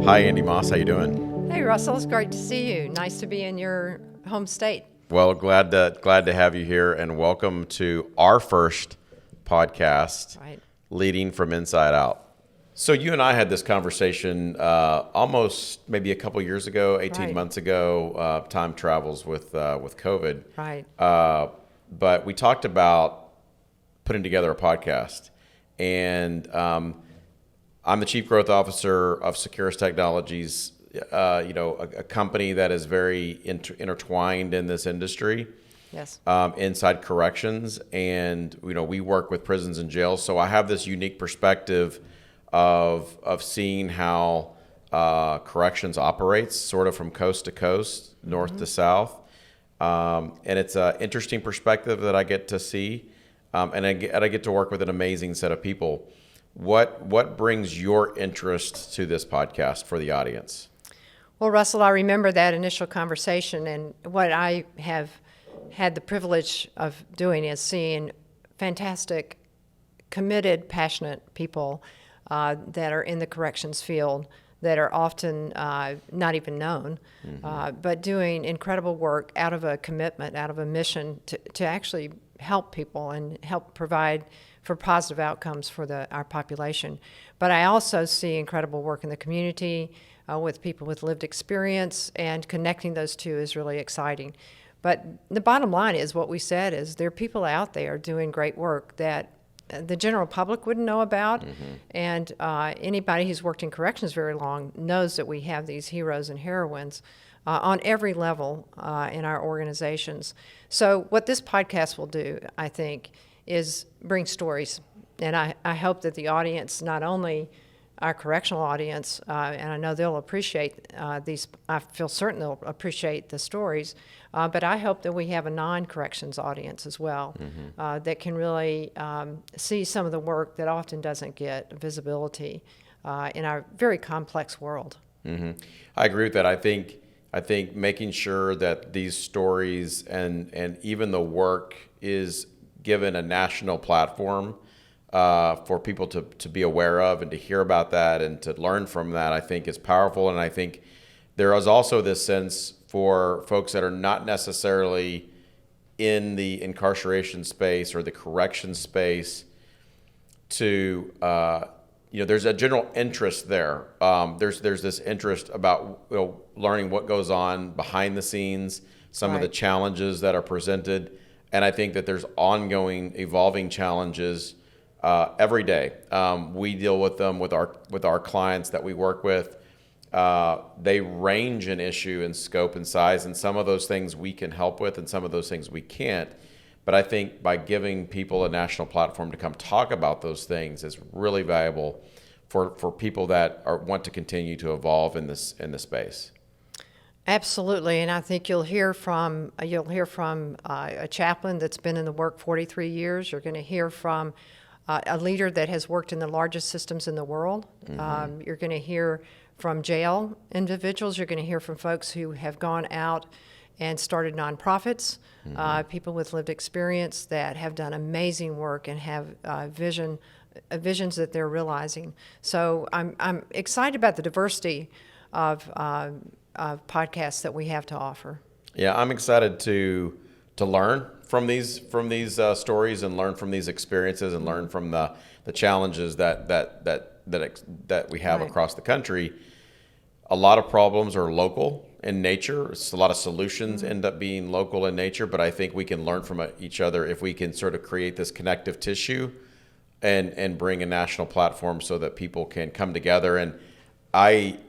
Hi, Andy Moss. How you doing? Hey, Russell. It's great to see you. Nice to be in your home state. Well, glad to have you here, and welcome to our first podcast, Right. Leading from Inside Out. So you and I had this conversation almost maybe a couple years ago, 18 Right. months ago. Time travels with COVID. Right. But we talked about putting together a podcast, and I'm the Chief Growth Officer of Securus Technologies, a company that is very intertwined in this industry, Yes. inside corrections. And, we work with prisons and jails. So I have this unique perspective of seeing how corrections operates sort of from coast to coast, north to south. And it's an interesting perspective that I get to see. And I get to work with an amazing set of people. What brings your interest to this podcast for the audience? Well, Russell, I remember that initial conversation, and what I have had the privilege of doing is seeing fantastic, committed, passionate people that are in the corrections field that are often not even known, but doing incredible work out of a commitment, out of a mission to actually help people and help provide for positive outcomes for our population. But I also see incredible work in the community with people with lived experience, and connecting those two is really exciting. But the bottom line is what we said is there are people out there doing great work that the general public wouldn't know about, and anybody who's worked in corrections very long knows that we have these heroes and heroines on every level in our organizations. So what this podcast will do, I think, is bring stories. And I hope that the audience, not only our correctional audience, and I know they'll appreciate these, I feel certain they'll appreciate the stories, but I hope that we have a non-corrections audience as well that can really see some of the work that often doesn't get visibility in our very complex world. I agree with that. I think making sure that these stories and even the work is given a national platform for people to be aware of and to hear about that and to learn from that, I think is powerful. And I think there is also this sense for folks that are not necessarily in the incarceration space or the correction space to, there's a general interest there. There's this interest about learning what goes on behind the scenes, some of the challenges that are presented. And I think that there's ongoing, evolving challenges every day. We deal with them with our clients that we work with. They range in issue and scope and size, and some of those things we can help with, and some of those things we can't. But I think by giving people a national platform to come talk about those things is really valuable for people that want to continue to evolve in this space. Absolutely, and I think you'll hear from a chaplain that's been in the work 43 years. You're going to hear from a leader that has worked in the largest systems in the world. You're going to hear from jail individuals. You're going to hear from folks who have gone out and started nonprofits, people with lived experience that have done amazing work and have visions that they're realizing. So I'm excited about the diversity of podcasts that we have to offer. Yeah, I'm excited to learn from these stories and learn from these experiences and learn from the challenges that we have across the country. A lot of problems are local in nature. A lot of solutions end up being local in nature, but I think we can learn from each other if we can sort of create this connective tissue and bring a national platform so that people can come together. And I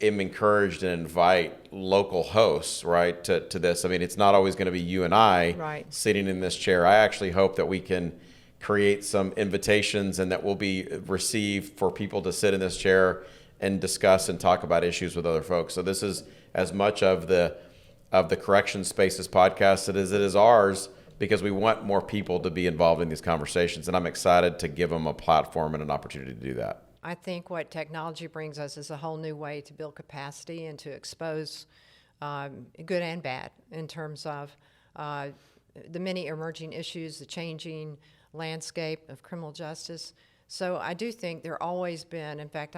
am encouraged and invite local hosts, right, to this. I mean, it's not always going to be you and I sitting in this chair. I actually hope that we can create some invitations and that will be received for people to sit in this chair and discuss and talk about issues with other folks. So this is as much of the Correction Spaces podcast as it is ours, because we want more people to be involved in these conversations, and I'm excited to give them a platform and an opportunity to do that. I think what technology brings us is a whole new way to build capacity and to expose good and bad in terms of the many emerging issues, the changing landscape of criminal justice. So I do think there always been, in fact,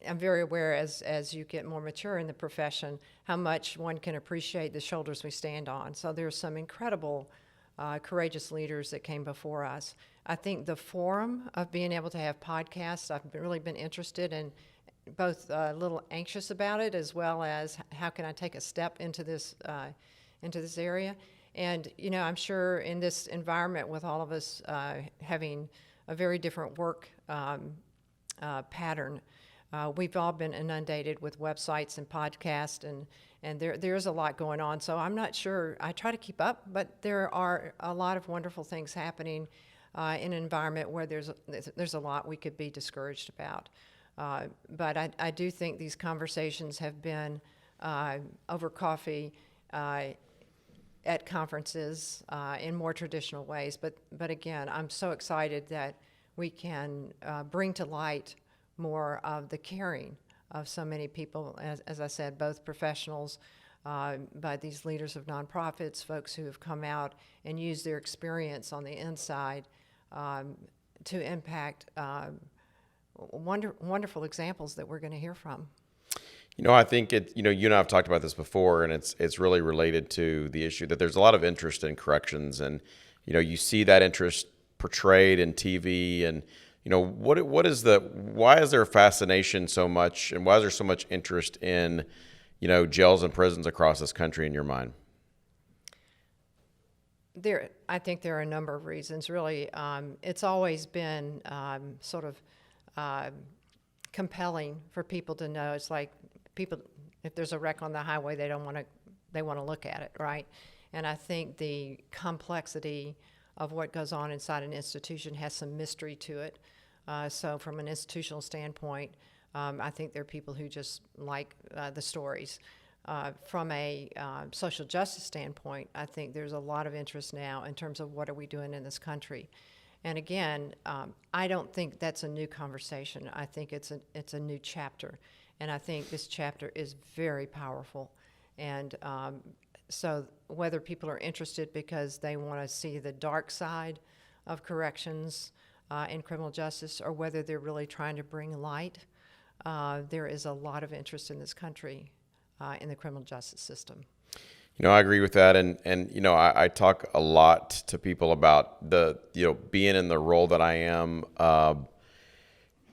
I'm very aware as you get more mature in the profession, how much one can appreciate the shoulders we stand on. So there's some incredible, courageous leaders that came before us. I think the forum of being able to have podcasts, I've really been interested in, both a little anxious about it, as well as how can I take a step into this area. And, I'm sure in this environment with all of us having a very different work pattern, we've all been inundated with websites and podcasts, and there's a lot going on. So I'm not sure. I try to keep up, but there are a lot of wonderful things happening in an environment where there's a lot we could be discouraged about. But I do think these conversations have been over coffee at conferences in more traditional ways. But again, I'm so excited that we can bring to light more of the caring of so many people, as I said, both professionals, but these leaders of nonprofits, folks who have come out and used their experience on the inside to impact wonderful examples that we're going to hear from. I think you and I have talked about this before, and it's really related to the issue that there's a lot of interest in corrections, and you see that interest portrayed in TV, and why is there fascination so much, and why is there so much interest in jails and prisons across this country in your mind? I think there are a number of reasons. Really, it's always been sort of compelling for people to know. It's like people, if there's a wreck on the highway, they want to look at it, right? And I think the complexity of what goes on inside an institution has some mystery to it. So from an institutional standpoint, I think there are people who just like the stories. From a social justice standpoint, I think there's a lot of interest now in terms of what are we doing in this country. And again, I don't think that's a new conversation. I think it's a new chapter, and I think this chapter is very powerful. And so whether people are interested because they want to see the dark side of corrections in criminal justice, or whether they're really trying to bring light, there is a lot of interest in this country in the criminal justice system. I agree with that, and I talk a lot to people about being in the role that I am.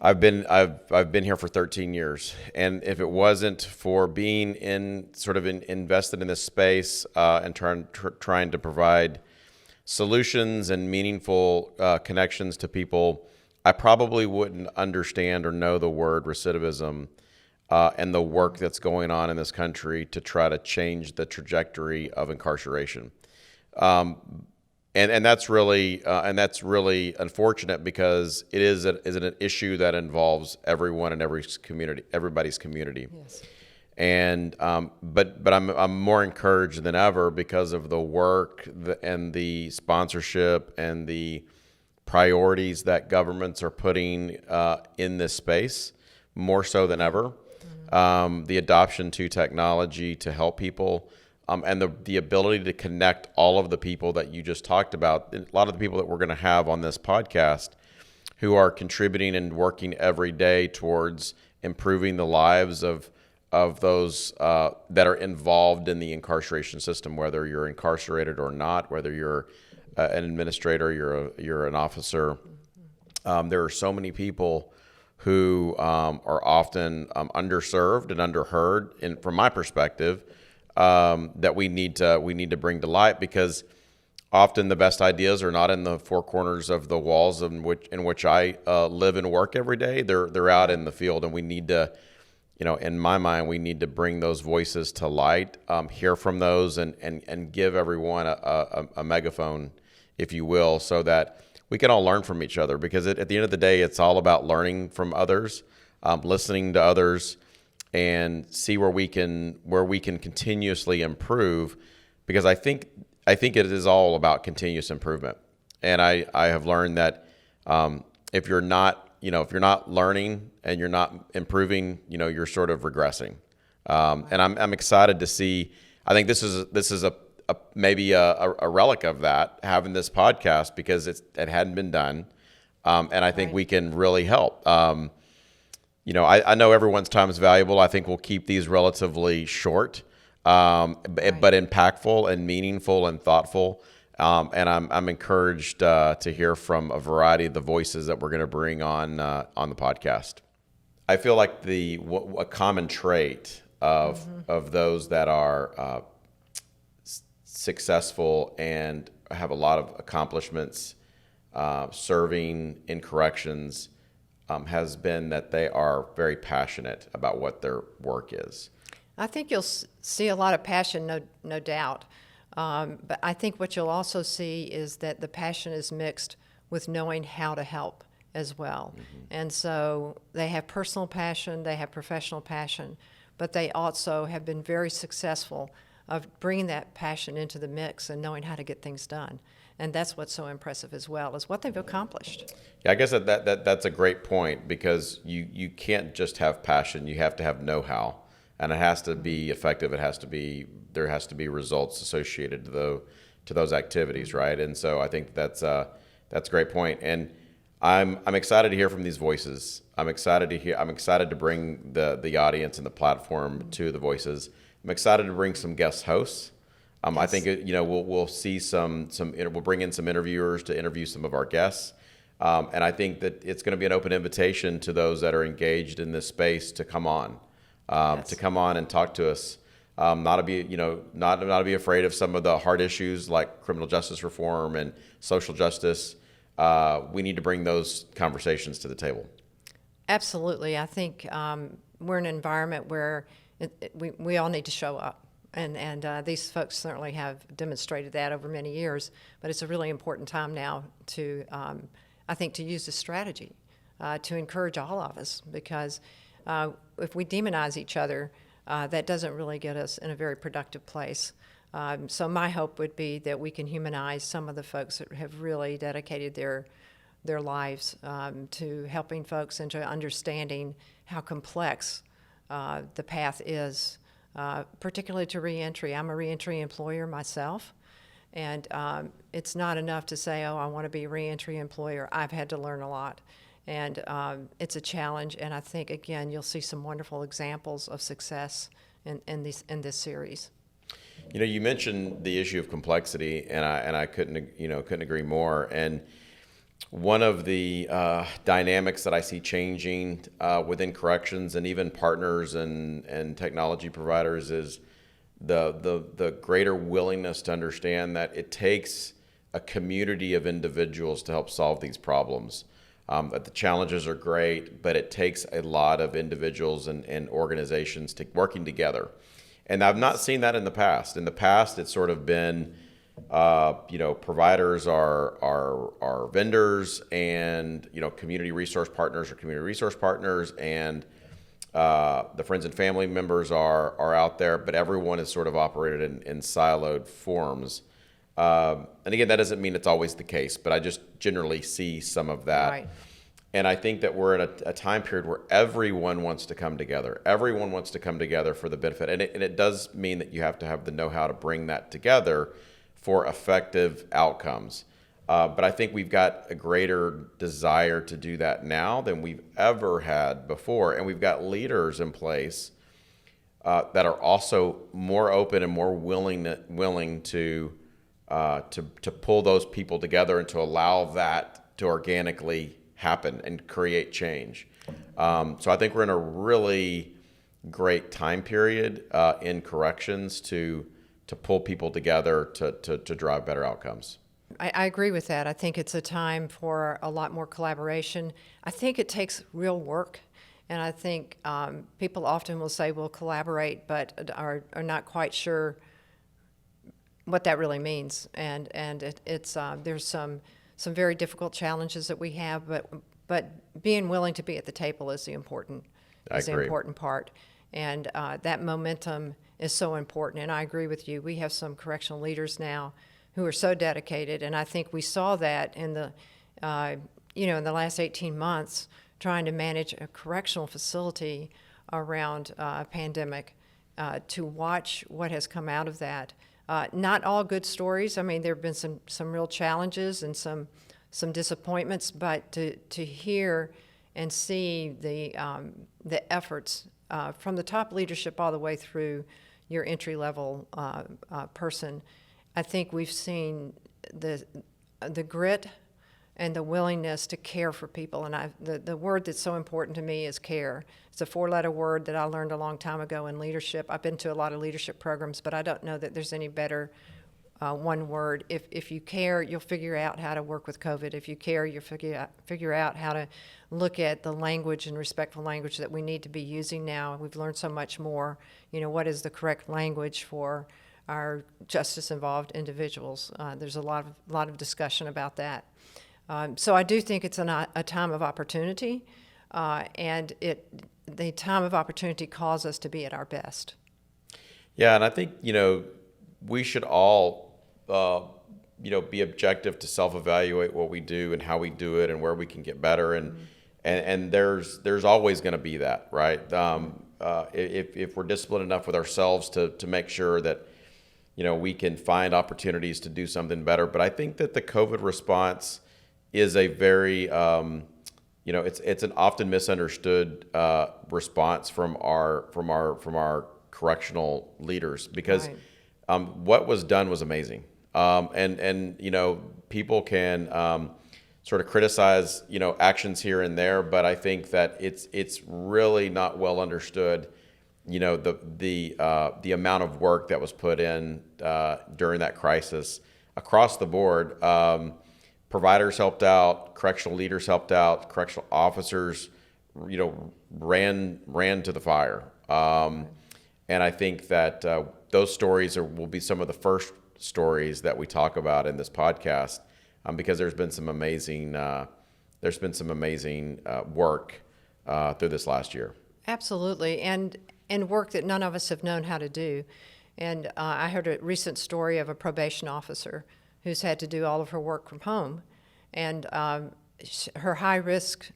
I've been here for 13 years, and if it wasn't for being invested in this space and trying to provide solutions and meaningful connections to people, I probably wouldn't understand or know the word recidivism. And the work that's going on in this country to try to change the trajectory of incarceration, and that's really unfortunate, because it is an issue that involves everyone in everybody's community. Yes. And but I'm more encouraged than ever because of the work and the sponsorship and the priorities that governments are putting in this space, more so than ever. The adoption to technology to help people, and the ability to connect all of the people that you just talked about, a lot of the people that we're going to have on this podcast who are contributing and working every day towards improving the lives of those that are involved in the incarceration system, whether you're incarcerated or not, whether you're an administrator, you're an officer. There are so many people who are often underserved and underheard, and from my perspective, that we need to bring to light, because often the best ideas are not in the four corners of the walls in which I live and work every day. They're out in the field, and we need to, in my mind, we need to bring those voices to light, hear from those, and give everyone a megaphone, if you will, so that we can all learn from each other, because at the end of the day, it's all about learning from others, listening to others, and see where we can continuously improve. Because I think it is all about continuous improvement, and I have learned that if you're not learning and you're not improving, you're sort of regressing. And I'm excited to see. I think this is maybe a relic of that, having this podcast, because it hadn't been done, and I think we can really help. I know everyone's time is valuable. I think we'll keep these relatively short, but impactful and meaningful and thoughtful. And I'm encouraged to hear from a variety of the voices that we're going to bring on the podcast. I feel like a common trait of those that are successful and have a lot of accomplishments serving in corrections has been that they are very passionate about what their work is. I think you'll see a lot of passion, no doubt. But I think what you'll also see is that the passion is mixed with knowing how to help as well. Mm-hmm. And so they have personal passion, they have professional passion, but they also have been very successful of bringing that passion into the mix and knowing how to get things done. And that's what's so impressive as well, is what they've accomplished. Yeah, I guess that's a great point, because you can't just have passion, you have to have know-how, and it has to be effective. There has to be results associated to those activities, right? And so I think that's a great point. And I'm excited to hear from these voices. I'm excited to bring the audience and the platform to the voices. I'm excited to bring some guest hosts. Yes. I think we'll see we'll bring in some interviewers to interview some of our guests, and I think that it's going to be an open invitation to those that are engaged in this space to come on, to come on and talk to us. Not to be afraid of some of the hard issues like criminal justice reform and social justice. We need to bring those conversations to the table. Absolutely, I think we're in an environment where we all need to show up. And these folks certainly have demonstrated that over many years, but it's a really important time now to, I think, to use this strategy to encourage all of us, because if we demonize each other, that doesn't really get us in a very productive place. So my hope would be that we can humanize some of the folks that have really dedicated their lives to helping folks and to understanding how complex the path is. Particularly to reentry. I'm a reentry employer myself, and it's not enough to say, oh, I want to be a reentry employer. I've had to learn a lot, and it's a challenge, and I think, again, you'll see some wonderful examples of success in this series. You mentioned the issue of complexity, and I couldn't agree more. And one of the dynamics that I see changing within corrections and even partners and technology providers is the greater willingness to understand that it takes a community of individuals to help solve these problems. That the challenges are great, but it takes a lot of individuals and organizations working together. And I've not seen that in the past. In the past, it's sort of been providers are vendors, and community resource partners are community resource partners, and the friends and family members are out there, but everyone is sort of operated in siloed forms. And again, that doesn't mean it's always the case, but I just generally see some of that. Right. And I think that we're in a time period where everyone wants to come together. Everyone wants to come together for the benefit, and it does mean that you have to have the know-how to bring that together for effective outcomes. But I think we've got a greater desire to do that now than we've ever had before. And we've got leaders in place that are also more open and more willing to pull those people together and to allow that to organically happen and create change. So I think we're in a really great time period in corrections to pull people together to drive better outcomes. I agree with that. I think it's a time for a lot more collaboration. I think it takes real work, and I think people often will say we'll collaborate, but are not quite sure what that really means. And it's there's some very difficult challenges that we have, but being willing to be at the table is the important part. And that momentum is so important. And I agree with you. We have some correctional leaders now who are so dedicated, and I think we saw that in the in the last 18 months, trying to manage a correctional facility around a pandemic, to watch what has come out of that. Not all good stories. I mean, there have been some real challenges and some disappointments, but to hear and see the efforts from the top leadership all the way through your entry-level person. I think we've seen the grit and the willingness to care for people. And the word that's so important to me is care. It's a 4-letter word that I learned a long time ago in leadership. I've been to a lot of leadership programs, but I don't know that there's any better one word. If you care, you'll figure out how to work with COVID. If you care, you'll figure out how to look at the language and respectful language that we need to be using now. We've learned so much more. What is the correct language for our justice-involved individuals? There's a lot of discussion about that. So I do think it's a time of opportunity, and the time of opportunity calls us to be at our best. Yeah, and I think, we should all, be objective to self-evaluate what we do and how we do it and where we can get better. And there's always going to be that, right? If we're disciplined enough with ourselves to make sure that, we can find opportunities to do something better. But I think that the COVID response is a very, it's an often misunderstood response from our correctional leaders, because Right. What was done was amazing. And people can sort of criticize actions here and there, but I think that it's really not well understood. The amount of work that was put in during that crisis across the board. Providers helped out, correctional leaders helped out, correctional officers, ran to the fire. And I think that those stories will be some of the first stories that we talk about in this podcast, because there's been some amazing work through this last year. Absolutely, and work that none of us have known how to do. And I heard a recent story of a probation officer who's had to do all of her work from home. And her high-risk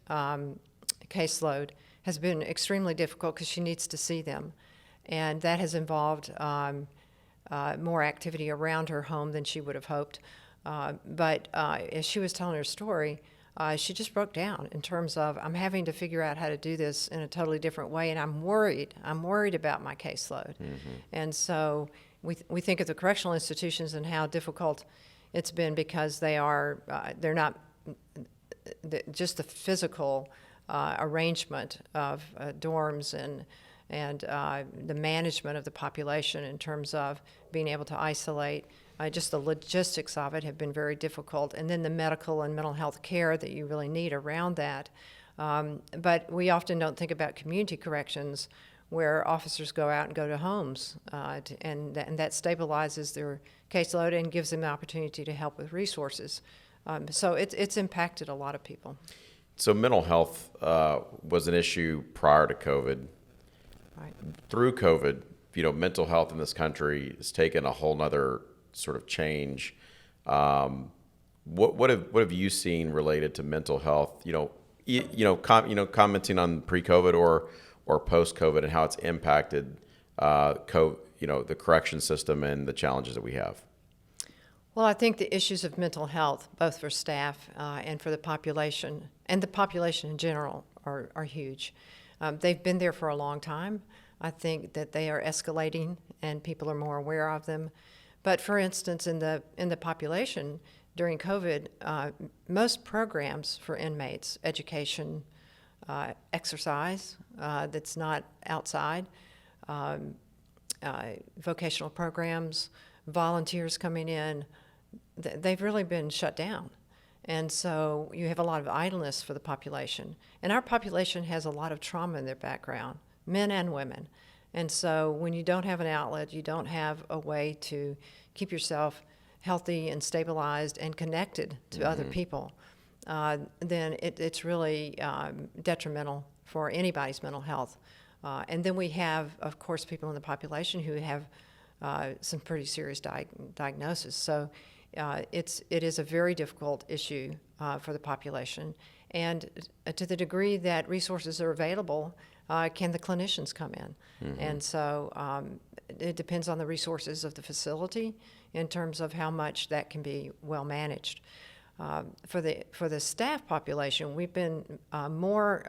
caseload has been extremely difficult because she needs to see them. And that has involved more activity around her home than she would have hoped. But as she was telling her story, she just broke down in terms of, I'm having to figure out how to do this in a totally different way, and I'm worried about my caseload. Mm-hmm. And so we think of the correctional institutions and how difficult it's been, because they're not just the physical arrangement of dorms and the management of the population in terms of being able to isolate. Just the logistics of it have been very difficult, and then the medical and mental health care that you really need around that. But we often don't think about community corrections, where officers go out and go to homes, and that stabilizes their caseload and gives them the opportunity to help with resources. So it's impacted a lot of people. So mental health was an issue prior to COVID. Right. Through COVID, mental health in this country has taken a whole nother sort of change. What have you seen related to mental health? Commenting on pre-COVID or post-COVID, and how it's impacted the correction system and the challenges that we have. Well, I think the issues of mental health, both for staff and for the population, and the population in general, are huge. They've been there for a long time. I think that they are escalating, and people are more aware of them. But for instance, in the population during COVID, most programs for inmates, education, exercise that's not outside, vocational programs, volunteers coming in, they've really been shut down. And so you have a lot of idleness for the population. And our population has a lot of trauma in their background, men and women. And so when you don't have an outlet, you don't have a way to keep yourself healthy and stabilized and connected to other people, then it's really detrimental for anybody's mental health. And then we have, of course, people in the population who have some pretty serious diagnosis. So it is a very difficult issue for the population. And to the degree that resources are available, can the clinicians come in? Mm-hmm. And so it depends on the resources of the facility in terms of how much that can be well managed. For the staff population, we've been more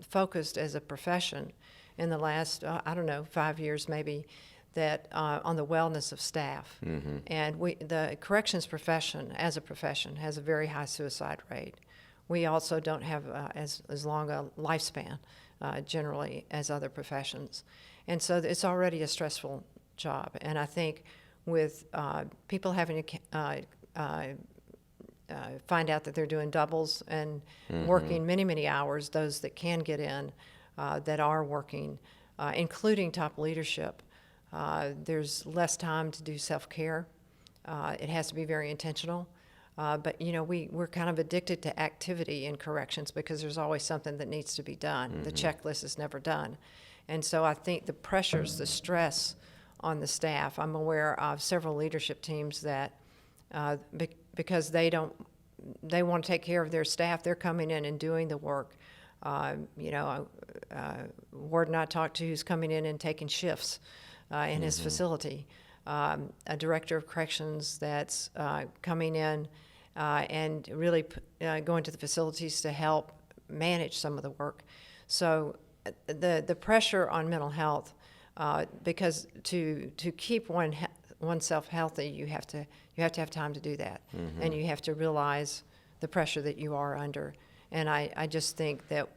focused as a profession in the last, 5 years maybe, that on the wellness of staff. And the corrections profession, as a profession, has a very high suicide rate. We also don't have as long a lifespan generally as other professions. And so it's already a stressful job. And I think with people having to find out that they're doing doubles and working many, many hours, those that can get in, that are working, including top leadership, there's less time to do self-care. It has to be very intentional. But, we're kind of addicted to activity in corrections because there's always something that needs to be done. The checklist is never done. And so I think the pressures, the stress on the staff, I'm aware of several leadership teams that, because they want to take care of their staff, they're coming in and doing the work. Warden I talked to who's coming in and taking shifts in his facility. A director of corrections that's coming in and really going to the facilities to help manage some of the work. So the pressure on mental health, because to keep oneself healthy, you have to have time to do that, and you have to realize the pressure that you are under. And I just think that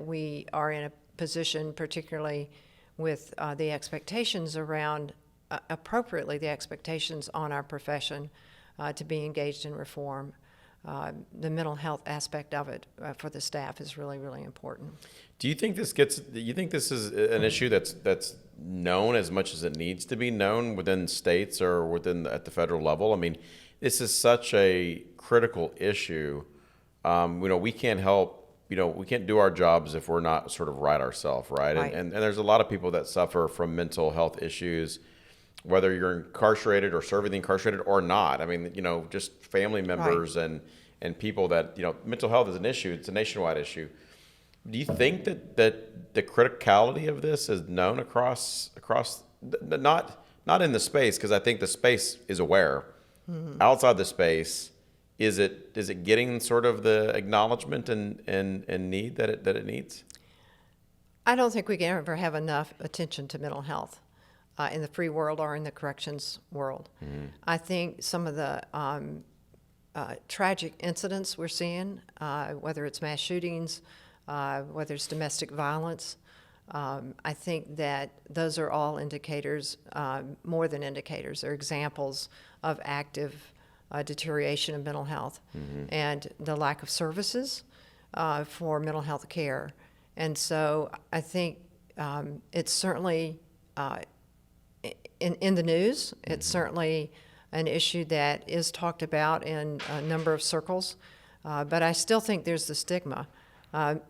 we are in a position, particularly with the expectations around, appropriately, the expectations on our profession to be engaged in reform. The mental health aspect of it for the staff is really, really important. Do you think this is an issue that's known as much as it needs to be known within states or at the federal level? I mean, this is such a critical issue. We can't help, we can't do our jobs if we're not sort of right ourselves, right? Right. And there's a lot of people that suffer from mental health issues, whether you're incarcerated or serving the incarcerated or not. I mean, just family members and people that, mental health is an issue. It's a nationwide issue. Do you think that the criticality of this is known across not in the space, because I think the space is aware. Outside the space, is it getting sort of the acknowledgement and need that it needs? I don't think we can ever have enough attention to mental health in the free world or in the corrections world. I think some of the tragic incidents we're seeing, whether it's mass shootings, whether it's domestic violence, I think that those are all indicators, more than indicators. They're examples of active deterioration of mental health and the lack of services for mental health care. And so I think it's certainly in the news. It's certainly an issue that is talked about in a number of circles, but I still think there's the stigma.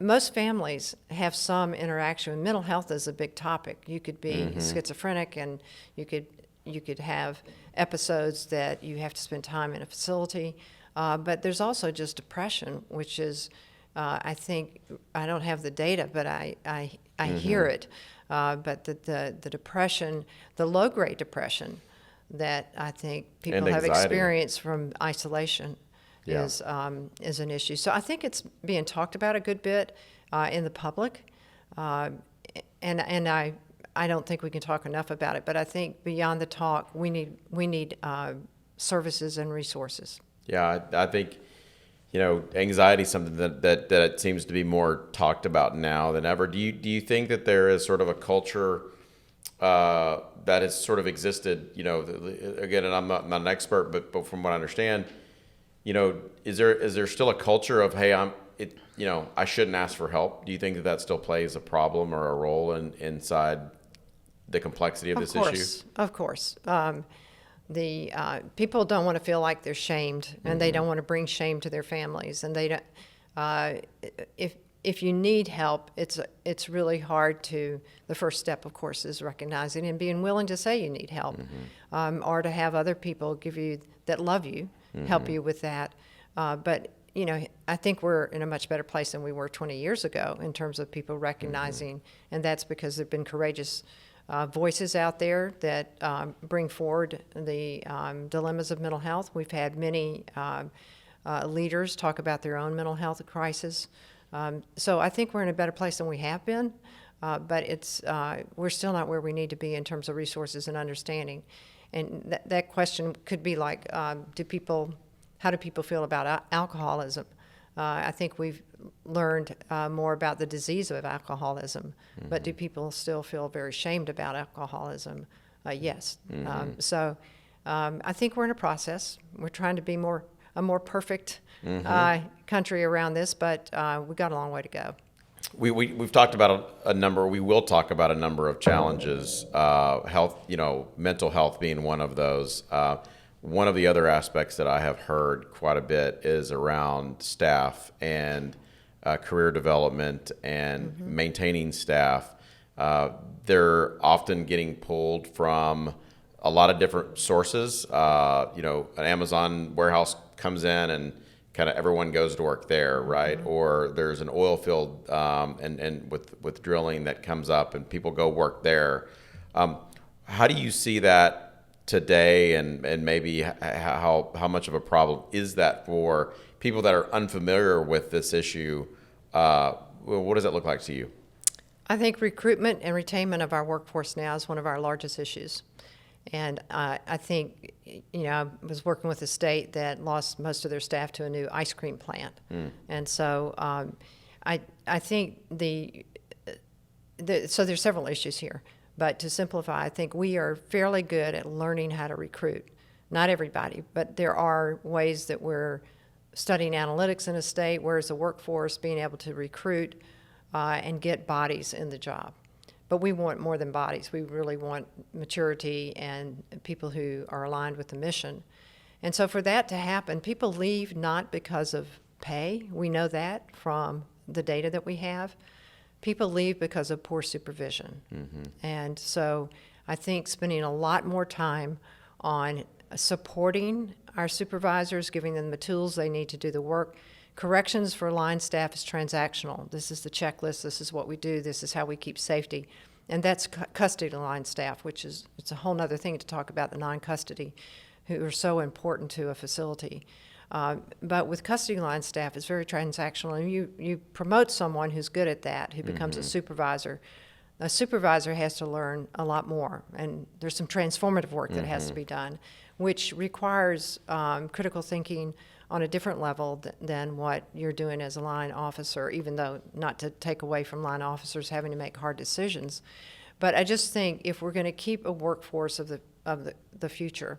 Most families have some interaction. Mental health is a big topic. You could be schizophrenic, and you could have episodes that you have to spend time in a facility. But there's also just depression, which is, I think, I don't have the data, but I hear it. But the depression, the low-grade depression that I think people have experienced from isolation is an issue. So I think it's being talked about a good bit in the public, and I don't think we can talk enough about it. But I think beyond the talk, we need services and resources. Yeah, I think anxiety is something that it seems to be more talked about now than ever. Do you think that there is sort of a culture that has sort of existed? Again, and I'm not an expert, but from what I understand, is there still a culture of, hey, I shouldn't ask for help? Do you think that still plays a problem or a role inside the complexity of this issue? Of course. The people don't want to feel like they're shamed, and they don't want to bring shame to their families. And they don't. If you need help, it's really hard to. The first step, of course, is recognizing and being willing to say you need help, or to have other people that love you help you with that. But I think we're in a much better place than we were 20 years ago in terms of people recognizing, and that's because there've been courageous voices out there that bring forward the dilemmas of mental health. We've had many Leaders talk about their own mental health crisis. So I think we're in a better place than we have been, but we're still not where we need to be in terms of resources and understanding. And that question could be like, how do people feel about alcoholism? I think we've learned more about the disease of alcoholism, but do people still feel very shamed about alcoholism? Yes. So I think we're in a process. We're trying to be a more perfect country around this, but we got a long way to go. We've talked about we will talk about a number of challenges, health, mental health being one of those. One of the other aspects that I have heard quite a bit is around staff and career development and maintaining staff. They're often getting pulled from a lot of different sources. An Amazon warehouse comes in and kind of everyone goes to work there, right? Or there's an oil field and with drilling that comes up and people go work there. How do you see that today, and maybe how much of a problem is that for people that are unfamiliar with this issue? What does that look like to you? I think recruitment and retainment of our workforce now is one of our largest issues. And I think, I was working with a state that lost most of their staff to a new ice cream plant. And so I think so there's several issues here. But to simplify, I think we are fairly good at learning how to recruit. Not everybody, but there are ways that we're studying analytics in a state, whereas the workforce being able to recruit and get bodies in the job. But we want more than bodies. We really want maturity and people who are aligned with the mission. And so for that to happen, people leave not because of pay. We know that from the data that we have. People leave because of poor supervision. And so I think spending a lot more time on supporting our supervisors, giving them the tools they need to do the work. Corrections for line staff is transactional. This is the checklist. This is what we do. This is how we keep safety. And that's custody line staff, it's a whole other thing to talk about, the non-custody, who are so important to a facility. But with custody line staff, it's very transactional, and you promote someone who's good at that, who becomes a supervisor. A supervisor has to learn a lot more, and there's some transformative work that has to be done, which requires critical thinking on a different level than what you're doing as a line officer, even though not to take away from line officers having to make hard decisions. But I just think if we're going to keep a workforce of the future,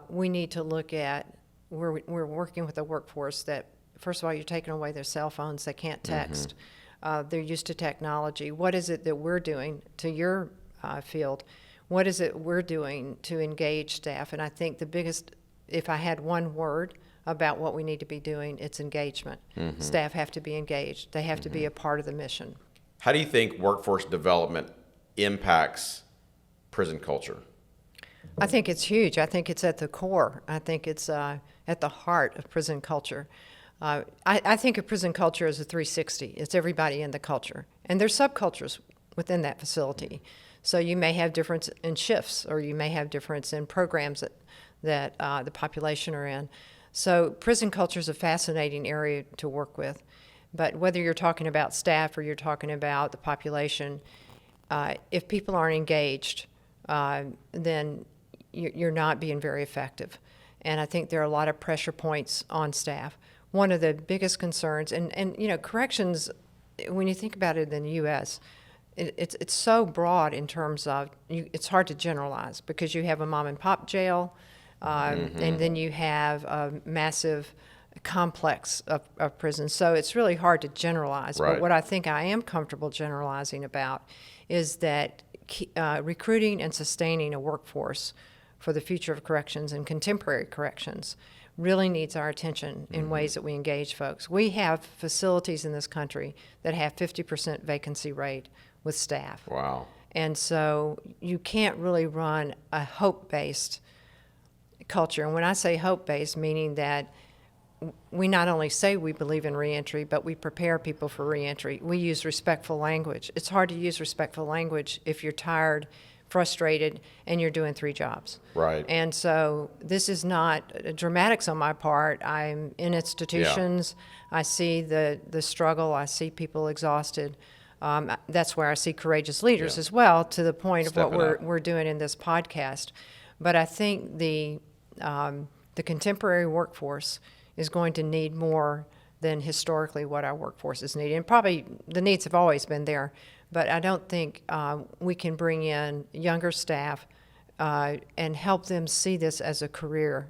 we need to look at we're working with a workforce that, first of all, you're taking away their cell phones. They can't text. They're used to technology. What is it that we're doing to your field? What is it we're doing to engage staff? And I think the biggest, if I had one word about what we need to be doing, it's engagement. Staff have to be engaged. They have to be a part of the mission. How do you think workforce development impacts prison culture? I think it's huge. I think it's at the core. I think it's at the heart of prison culture. I think of prison culture as a 360. It's everybody in the culture. And there's subcultures within that facility. So you may have difference in shifts, or you may have difference in programs that the population are in. So prison culture is a fascinating area to work with. But whether you're talking about staff or you're talking about the population, if people aren't engaged, then you're not being very effective. And I think there are a lot of pressure points on staff. One of the biggest concerns, and corrections, when you think about it in the U.S., it's so broad in terms of, it's hard to generalize because you have a mom and pop jail, and then you have a massive complex of prisons. So it's really hard to generalize. Right. But what I think I am comfortable generalizing about is that recruiting and sustaining a workforce for the future of corrections and contemporary corrections really needs our attention in ways that we engage folks. We have facilities in this country that have 50% vacancy rate with staff. Wow. And so you can't really run a hope-based culture. And when I say hope-based, meaning that we not only say we believe in reentry, but we prepare people for reentry. We use respectful language. It's hard to use respectful language if you're tired frustrated, and you're doing 3 jobs. Right. And so this is not dramatics on my part. I'm in institutions. I see the struggle. I see people exhausted. That's where I see courageous leaders as well, to the point of Stepping what up. we're doing in this podcast. But I think the contemporary workforce is going to need more than historically what our workforce is needing. And probably the needs have always been there, but I don't think we can bring in younger staff and help them see this as a career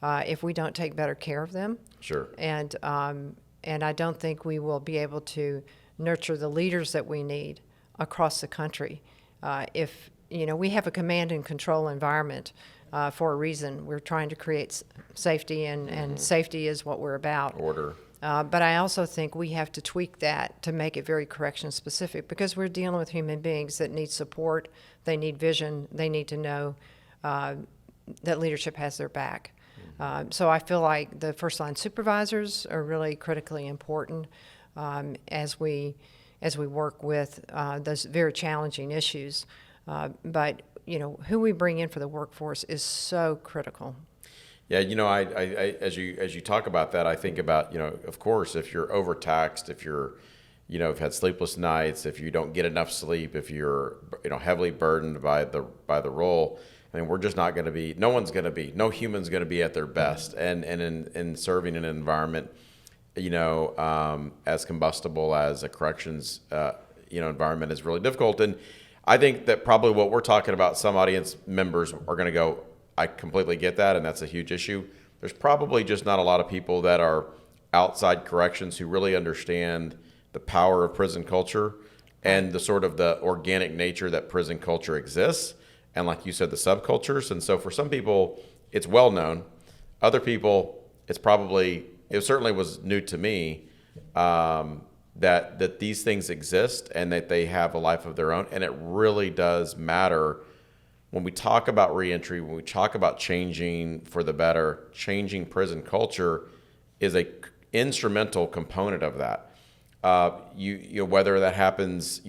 if we don't take better care of them. Sure. And I don't think we will be able to nurture the leaders that we need across the country. If we have a command and control environment for a reason. We're trying to create safety, and safety is what we're about. Order. But I also think we have to tweak that to make it very correction specific, because we're dealing with human beings that need support, they need vision, they need to know that leadership has their back. So I feel like the first line supervisors are really critically important as we work with those very challenging issues. But who we bring in for the workforce is so critical. Yeah, I as you talk about that, I think about, of course, if you're overtaxed, if you're, have had sleepless nights, if you don't get enough sleep, if you're, heavily burdened by the role, I mean, we're just not going to be, no human's going to be at their best. And in serving in an environment, as combustible as a corrections, environment is really difficult. And I think that probably what we're talking about, some audience members are going to go, I completely get that, and that's a huge issue. There's probably just not a lot of people that are outside corrections who really understand the power of prison culture and the sort of the organic nature that prison culture exists, and like you said, the subcultures. And so for some people, it's well known. Other people, it certainly was new to me, that these things exist and that they have a life of their own. And it really does matter when we talk about reentry, when we talk about changing for the better. Changing prison culture is a instrumental component of that. Whether that happens,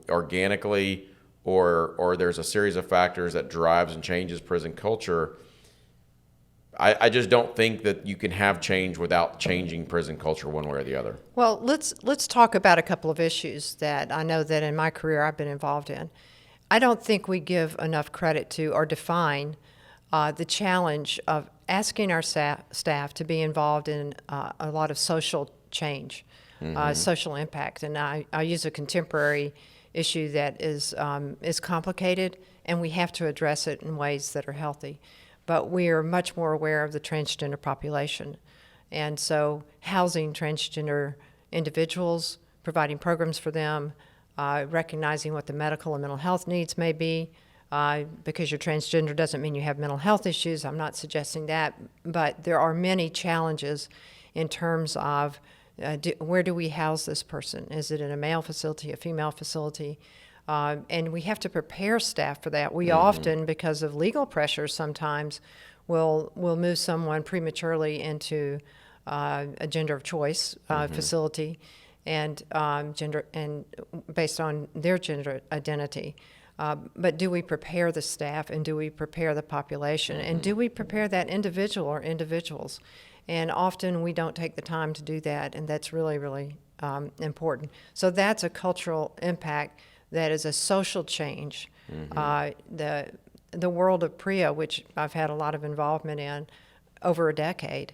organically or there's a series of factors that drives and changes prison culture. I just don't think that you can have change without changing prison culture one way or the other. Well, let's talk about a couple of issues that I know that in my career I've been involved in. I don't think we give enough credit to or define the challenge of asking our staff to be involved in a lot of social change, social impact. And I use a contemporary issue that is complicated, and we have to address it in ways that are healthy. But we are much more aware of the transgender population. And so housing transgender individuals, providing programs for them, recognizing what the medical and mental health needs may be. Because you're transgender doesn't mean you have mental health issues. I'm not suggesting that. But there are many challenges in terms of where do we house this person? Is it in a male facility, a female facility? And we have to prepare staff for that. We often, because of legal pressure sometimes, will move someone prematurely into a gender of choice facility and gender and based on their gender identity. But do we prepare the staff, and do we prepare the population, and do we prepare that individual or individuals? And often we don't take the time to do that, and that's really, really important. So that's a cultural impact. That is a social change. The world of PREA, which I've had a lot of involvement in over a decade,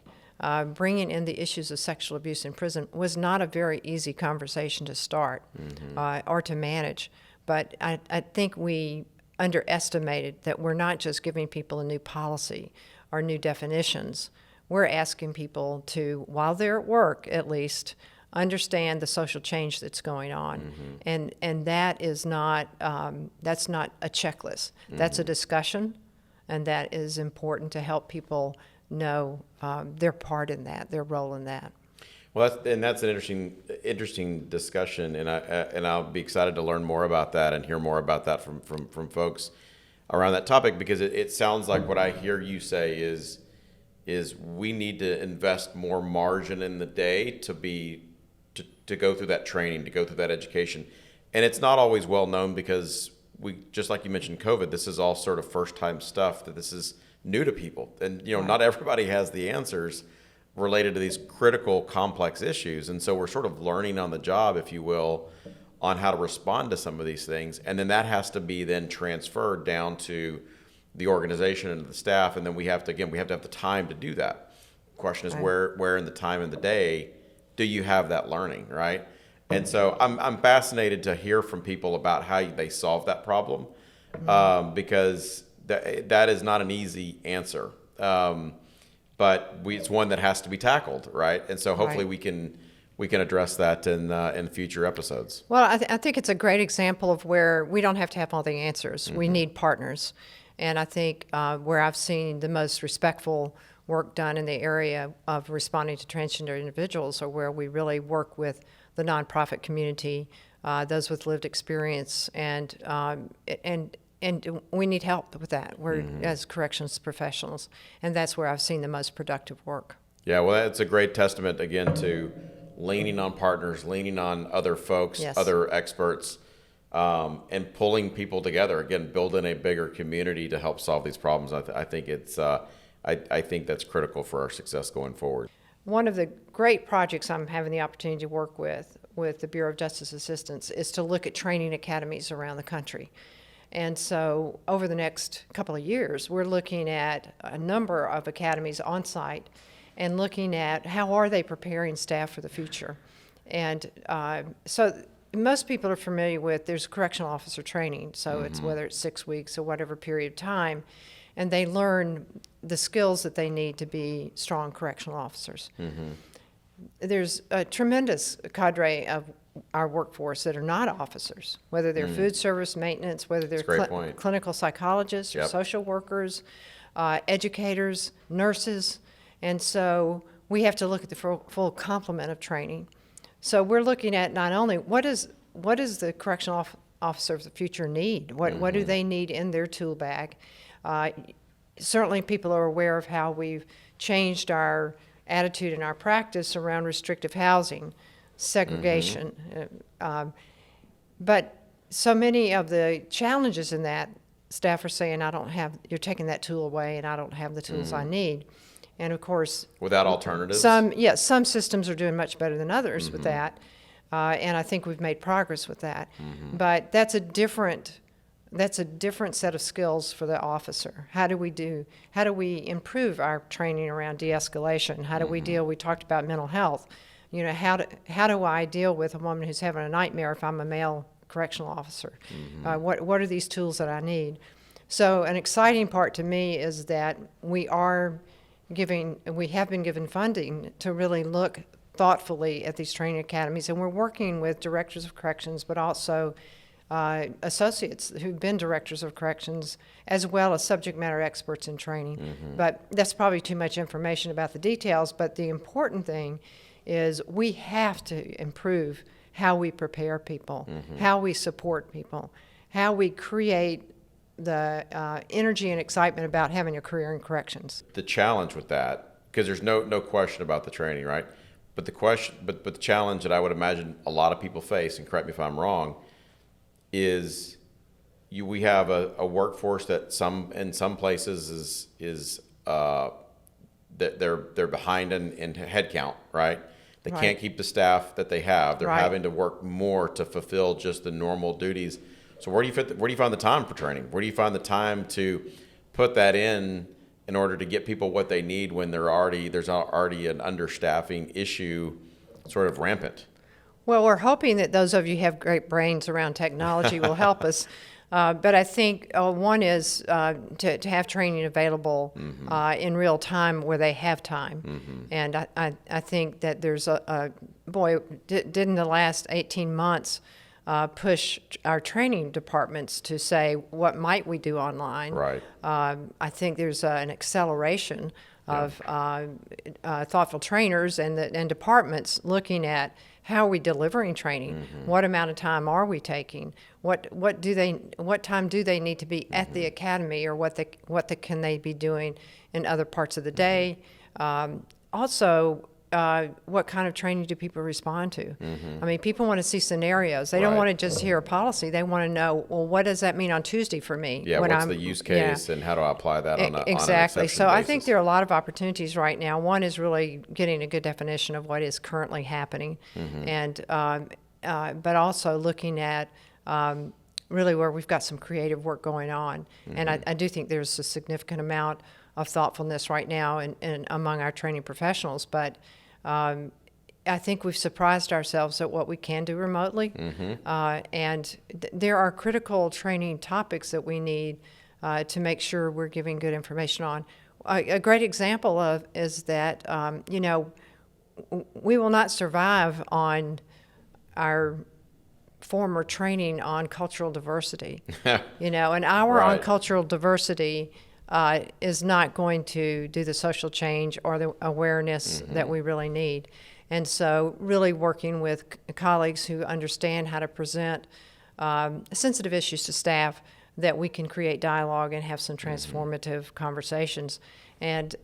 bringing in the issues of sexual abuse in prison was not a very easy conversation to start or to manage. But I think we underestimated that we're not just giving people a new policy or new definitions. We're asking people to, while they're at work at least, understand the social change that's going on. And that is not, that's not a checklist. That's a discussion, and that is important to help people know their part in that, their role in that. Well, that's an interesting discussion, and I'll be excited to learn more about that and hear more about that from folks around that topic, because it sounds like what I hear you say is we need to invest more margin in the day to go through that training, to go through that education. And it's not always well known because just like you mentioned, COVID, this is all sort of first time stuff, that this is new to people. And, Right. not everybody has the answers related to these critical, complex issues. And so we're sort of learning on the job, if you will, on how to respond to some of these things. And then that has to be then transferred down to the organization and the staff. And then we have to have the time to do that. The question is, Right. where in the time in the day do you have that learning, right? And so I'm fascinated to hear from people about how they solve that problem, because that is not an easy answer. But it's one that has to be tackled, right? And so hopefully Right. we can address that in future episodes. Well, I think it's a great example of where we don't have to have all the answers. We need partners. And I think where I've seen the most respectful work done in the area of responding to transgender individuals are where we really work with the nonprofit community, those with lived experience, and we need help with that. We're as corrections professionals, and that's where I've seen the most productive work. Yeah, well, that's a great testament again to leaning on partners, leaning on other folks, Yes. other experts, and pulling people together. Again, building a bigger community to help solve these problems. I think I think that's critical for our success going forward. One of the great projects I'm having the opportunity to work with the Bureau of Justice Assistance is to look at training academies around the country. And so over the next couple of years, we're looking at a number of academies on site and looking at how are they preparing staff for the future. And so most people are familiar with there's correctional officer training, so it's whether it's 6 weeks or whatever period of time, and they learn the skills that they need to be strong correctional officers. There's a tremendous cadre of our workforce that are not officers, whether they're food service, maintenance, whether they're That's a great point. clinical psychologists or Yep. social workers, educators, nurses, and so we have to look at the full complement of training. So we're looking at not only what is the correctional officer of the future need, what do they need in their tool bag. Certainly people are aware of how we've changed our attitude and our practice around restrictive housing, segregation. But so many of the challenges in that, staff are saying, you're taking that tool away and I don't have the tools I need. And of course, Without alternatives? some systems are doing much better than others with that. And I think we've made progress with that. But that's a different set of skills for the officer. How do we improve our training around de-escalation? How do we talked about mental health. How do I deal with a woman who's having a nightmare if I'm a male correctional officer? What are these tools that I need? So an exciting part to me is that we have been given funding to really look thoughtfully at these training academies, and we're working with directors of corrections, but also associates who've been directors of corrections, as well as subject matter experts in training. But that's probably too much information about the details, but the important thing is we have to improve how we prepare people, how we support people, how we create the energy and excitement about having a career in corrections. The challenge with that, because there's no question about the training, right? But the challenge that I would imagine a lot of people face, and correct me if I'm wrong, is we have a workforce that in some places is that they're behind in head count, right? They Right. can't keep the staff that they have. They're Right. having to work more to fulfill just the normal duties. So where do you find the time for training? Where do you find the time to put that in order to get people what they need when there's already an understaffing issue sort of rampant? Well, we're hoping that those of you who have great brains around technology will help us. But I think one is to have training available in real time where they have time. And I think that there's didn't the last 18 months push our training departments to say, what might we do online? Right. I think there's an acceleration of thoughtful trainers and departments looking at how are we delivering training? What amount of time are we taking? What time do they need to be at the academy, or what can they be doing in other parts of the day? Also, what kind of training do people respond to? I mean, people want to see scenarios. They don't Right. want to just hear a policy. They want to know, well, what does that mean on Tuesday for me? Yeah, when what's I'm, the use case and how do I apply that on an exactly. exception So I basis? think there are a lot of opportunities right now. One is really getting a good definition of what is currently happening, and but also looking at really where we've got some creative work going on. And I do think there's a significant amount of thoughtfulness right now in among our training professionals, but I think we've surprised ourselves at what we can do remotely. And there are critical training topics that we need to make sure we're giving good information on. A great example of is that, you know, we will not survive on our former training on cultural diversity. You know, an hour on Right. cultural diversity is not going to do the social change or the awareness that we really need. And so really working with colleagues who understand how to present sensitive issues to staff, that we can create dialogue and have some transformative conversations. And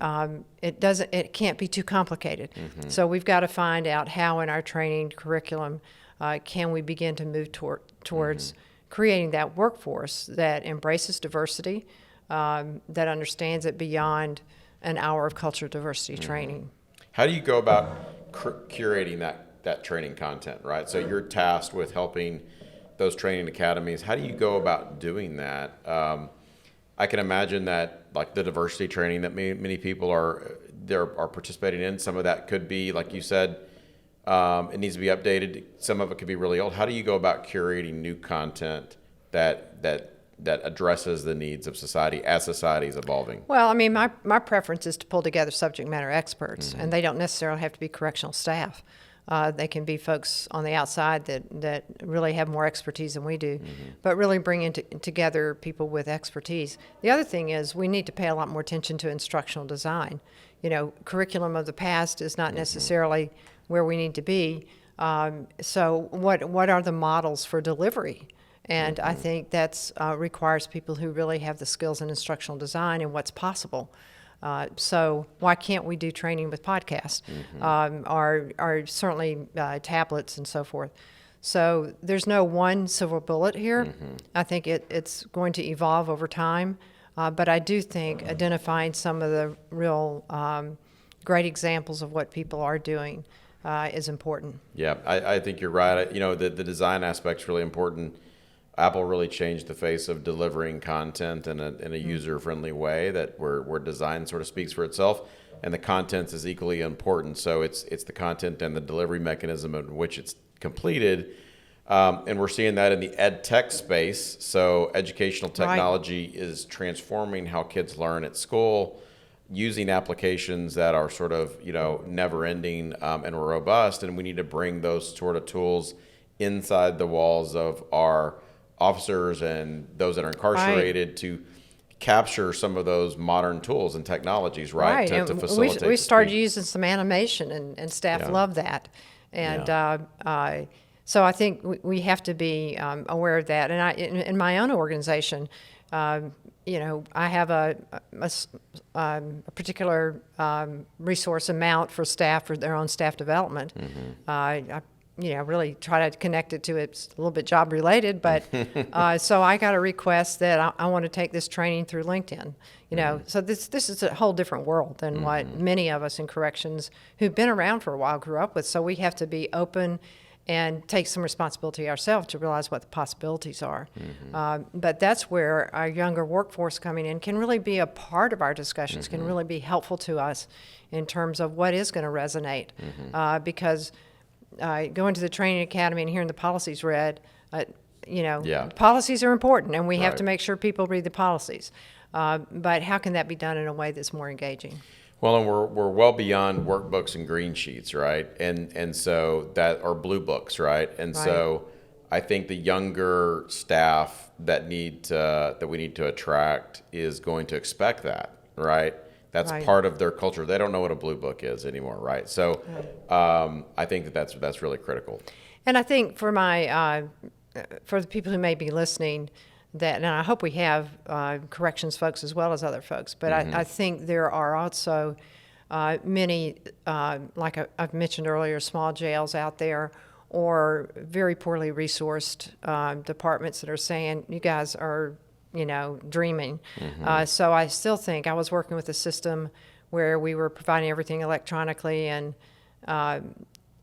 it can't be too complicated. So we've got to find out how in our training curriculum can we begin to move towards creating that workforce that embraces diversity, that understands it beyond an hour of cultural diversity training. How do you go about curating that training content, right? So you're tasked with helping those training academies. How do you go about doing that? I can imagine that, like the diversity training that many people are participating in, some of that could be, like you said, it needs to be updated. Some of it could be really old. How do you go about curating new content that addresses the needs of society as society is evolving? Well, I mean, my preference is to pull together subject matter experts, and they don't necessarily have to be correctional staff. They can be folks on the outside that really have more expertise than we do, but really bring together people with expertise. The other thing is we need to pay a lot more attention to instructional design. You know, curriculum of the past is not necessarily where we need to be. So what are the models for delivery? And I think that's requires people who really have the skills in instructional design and what's possible. So why can't we do training with podcasts, or certainly tablets and so forth? So there's no one silver bullet here. I think it's going to evolve over time, but I do think identifying some of the real great examples of what people are doing is important. Yeah, I think you're right. You know, the design aspect's really important. Apple really changed the face of delivering content in a user-friendly way where design sort of speaks for itself, and the content is equally important. So it's the content and the delivery mechanism in which it's completed, and we're seeing that in the ed tech space. So educational technology is transforming how kids learn at school, using applications that are sort of, you know, never-ending and robust, and we need to bring those sort of tools inside the walls of our officers and those that are incarcerated to capture some of those modern tools and technologies, right? To facilitate. We started using some animation, and staff love that. And so I think we have to be aware of that. And in my own organization, you know, I have a particular resource amount for staff for their own staff development. I really try to connect it to it's a little bit job related, but so I got a request that I want to take this training through LinkedIn. You know, so this is a whole different world than what many of us in corrections who've been around for a while grew up with. So we have to be open and take some responsibility ourselves to realize what the possibilities are. But that's where our younger workforce coming in can really be a part of our discussions, can really be helpful to us in terms of what is going to resonate. Because going to the training academy and hearing the policies read, policies are important, and we have to make sure people read the policies. But how can that be done in a way that's more engaging? Well, and we're well beyond workbooks and green sheets, right? And so that are blue books, right? And so I think the younger staff that we need to attract is going to expect that, right? That's part of their culture. They don't know what a blue book is anymore, right? So I think that's really critical. And I think for the people who may be listening, and I hope we have corrections folks as well as other folks, but I think there are also Many, like I've mentioned earlier, small jails out there, or very poorly resourced departments that are saying, you guys are, dreaming. So I still think I was working with a system where we were providing everything electronically, and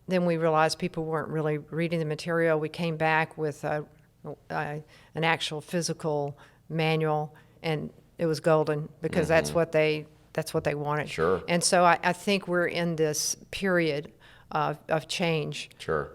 then we realized people weren't really reading the material. We came back with an actual physical manual, and it was golden because that's what they wanted. Sure. And so I think we're in this period of change. Sure.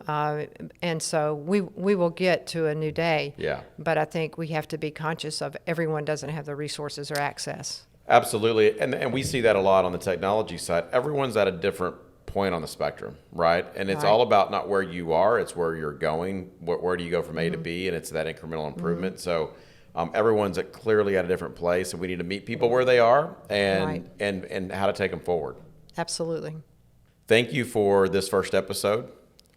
And so we will get to a new day. Yeah. But I think we have to be conscious of everyone doesn't have the resources or access. Absolutely. And we see that a lot on the technology side. Everyone's at a different point on the spectrum, right? And it's all about not where you are, it's where you're going. Where do you go from A to B? And it's that incremental improvement. So everyone's clearly at a different place, and we need to meet people where they are and how to take them forward. Absolutely. Thank you for this first episode.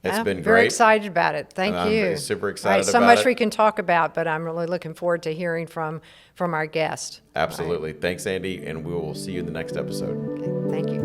It's been great. Very excited about it. Thank you. I'm super excited about it. So much we can talk about, but I'm really looking forward to hearing from our guest. Absolutely. Thanks, Andy, and we will see you in the next episode. Okay, thank you.